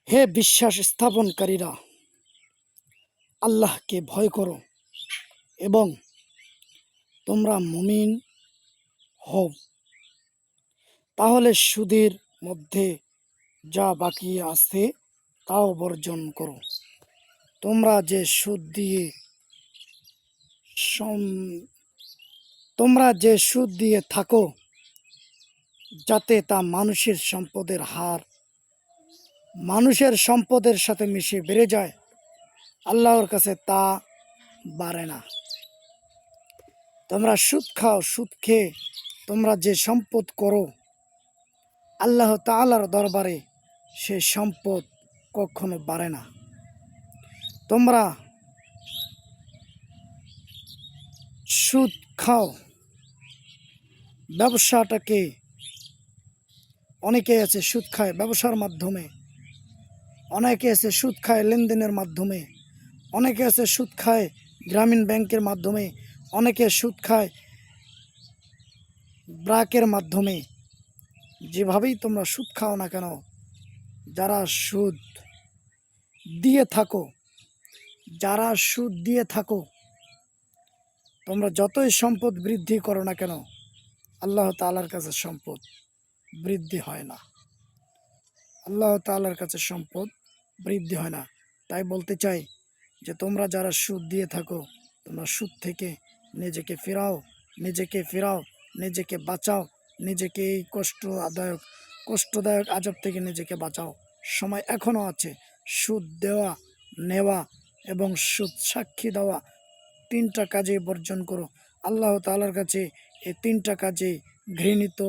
হে বিশ্বাস স্থাপনকারীরা, আল্লাহকে ভয় করো এবং তোমরা মুমিন হও। তাহলে সুদের মধ্যে যা বাকি আছে তাও বর্জন করো। তোমরা যে সুদ দিয়ে তোমরা যে সুদ দিয়ে থাকো, যাতে তা মানুষের সম্পদের সাথে মিশে বেড়ে যায়, আল্লাহর কাছে তা বাড়ে না। তোমরা সুদ খাও, সুদ খেয়ে তোমরা যে সম্পদ করো, আল্লাহ তাআলার দরবারে সে সম্পদ কখনো বাড়ে না। তোমরা সুদ খাও, ব্যবসাটাকে অনেকে আছে সুদ খায় ব্যবসার মাধ্যমে, অনেকে আছে সুদ খায় লেনদেনের মাধ্যমে, অনেকে আছে সুদ খায় গ্রামীণ ব্যাংকের মাধ্যমে, অনেকে সুদ খায় ব্র্যাকের মাধ্যমে। যেভাবেই তোমরা সুদ খাও না কেন, যারা সুদ দিয়ে থাকো, তোমরা যতই সম্পদ বৃদ্ধি করো না কেন, আল্লাহ তাআলার কাছে সম্পদ বৃদ্ধি হয় না। আল্লাহ তাআলার কাছে সম্পদ বৃদ্ধি হয় না। তাই বলতে চাই যে তোমরা যারা সুদ দিয়ে থাকো, তোমরা সুদ থেকে নিজেকে ফেরাও, নিজেকে বাঁচাও, নিজেকে এই কষ্টদায়ক আযাব থেকে নিজেকে বাঁচাও। সময় এখনো আছে। সুদ দেওয়া, নেওয়া এবং সুদ সাক্ষী দেওয়া, তিনটা কাজে বর্জন করো। আল্লাহ তাআলার কাছে এই তিনটা কাজে ঘৃণিত।